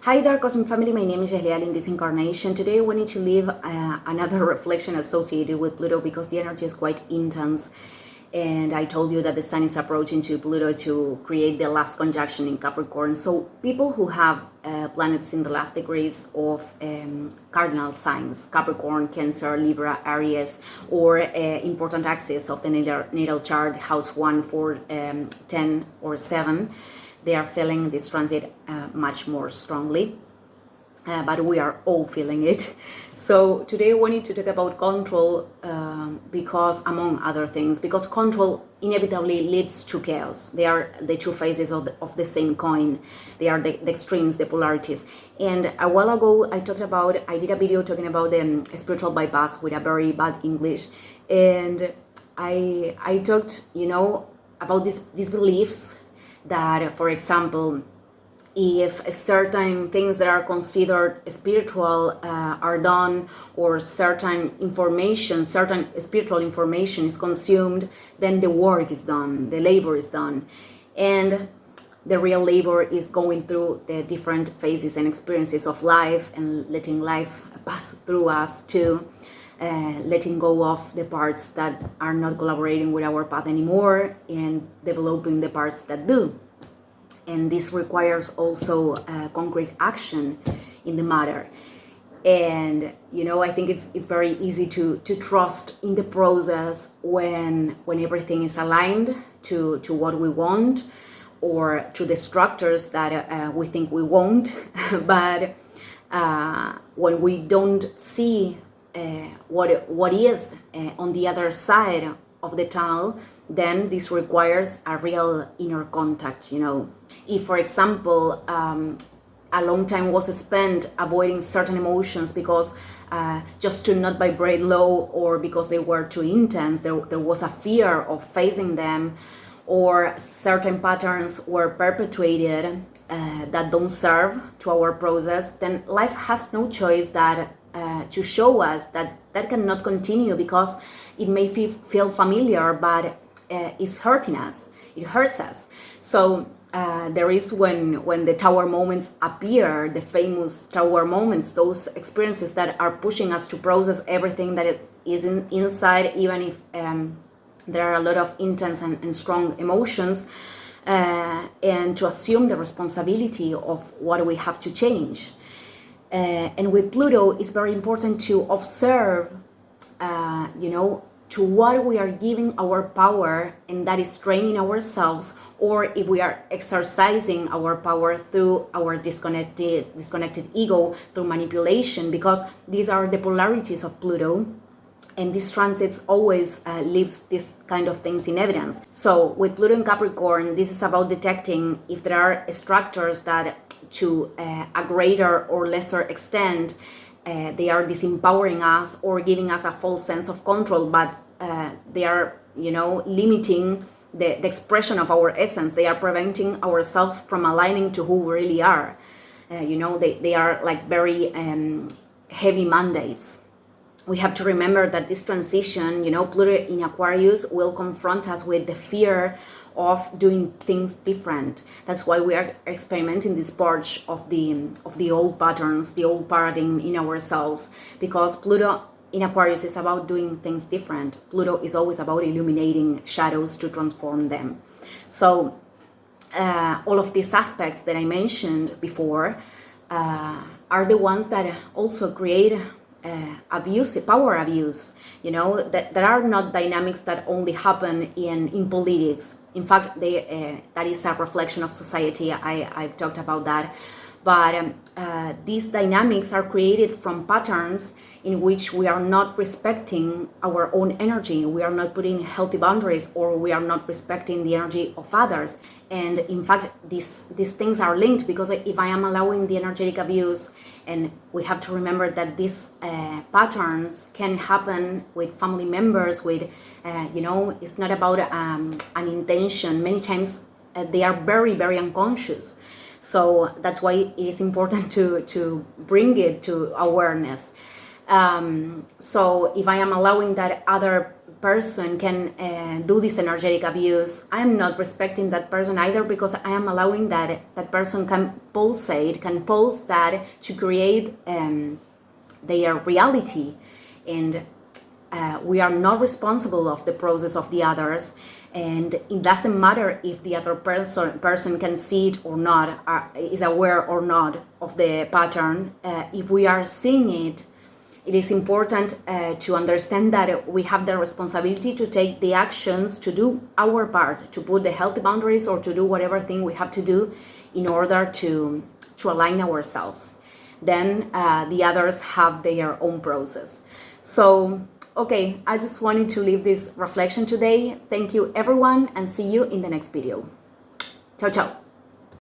Hi there, Cosmic Family. My name is Jehliel in this incarnation. Today, we need to leave another reflection associated with Pluto because the energy is quite intense. And I told you that the Sun is approaching to Pluto to create the last conjunction in Capricorn. So people who have planets in the last degrees of cardinal signs, Capricorn, Cancer, Libra, Aries, or important axis of the natal chart, house 1, 4, 10, or 7, they are feeling this transit much more strongly. But we are all feeling it. So today we need to talk about control because, among other things, because control inevitably leads to chaos. They are the two faces of the same coin. They are the extremes, the polarities. And a while ago, I did a video talking about the spiritual bypass with a very bad English. And I talked, about these beliefs that, for example, if certain things that are considered spiritual are done, or certain spiritual information is consumed, then the work is done, the labor is done. And the real labor is going through the different phases and experiences of life and letting life pass through us too. Letting go of the parts that are not collaborating with our path anymore and developing the parts that do. And this requires also concrete action in the matter. And I think it's very easy to trust in the process when everything is aligned to what we want, or to the structures that we think we want. But when we don't see what is on the other side of the tunnel, then this requires a real inner contact. If, for example, a long time was spent avoiding certain emotions because just to not vibrate low, or because they were too intense, there was a fear of facing them, or certain patterns were perpetuated that don't serve to our process, then life has no choice that to show us that cannot continue, because it may feel familiar, but it's hurting us. It hurts us. So there is when the tower moments appear, the famous tower moments, those experiences that are pushing us to process everything that is inside, even if there are a lot of intense and strong emotions, and to assume the responsibility of what we have to change. And with Pluto, it's very important to observe, to what we are giving our power, and that is training ourselves, or if we are exercising our power through our disconnected ego, through manipulation, because these are the polarities of Pluto. And this transits always leaves these kind of things in evidence. So with Pluto in Capricorn, this is about detecting if there are structures that, to a greater or lesser extent, they are disempowering us or giving us a false sense of control, but they are, limiting the expression of our essence. They are preventing ourselves from aligning to who we really are. They are like very heavy mandates. We have to remember that this transition, Pluto in Aquarius, will confront us with the fear of doing things different. That's why we are experimenting this purge of the old patterns, the old paradigm in ourselves, because Pluto in Aquarius is about doing things different. Pluto is always about illuminating shadows to transform them. So all of these aspects that I mentioned before are the ones that also create power abuse. That are not dynamics that only happen in politics. In fact, that is a reflection of society. I've talked about that. But these dynamics are created from patterns in which we are not respecting our own energy. We are not putting healthy boundaries, or we are not respecting the energy of others. And in fact, these things are linked, because if I am allowing the energetic abuse, and we have to remember that these patterns can happen with family members, with, it's not about an intention. Many times they are very, very unconscious. So that's why it is important to bring it to awareness. So if I am allowing that other person can do this energetic abuse, I am not respecting that person either, because I am allowing that person can pulse that to create their reality. And we are not responsible of the process of the others, and it doesn't matter if the other person can see it or not, is aware or not of the pattern. If we are seeing it, it is important to understand that we have the responsibility to take the actions, to do our part, to put the healthy boundaries, or to do whatever thing we have to do in order to align ourselves. Then the others have their own process. So, okay, I just wanted to leave this reflection today. Thank you, everyone, and see you in the next video. Ciao, ciao.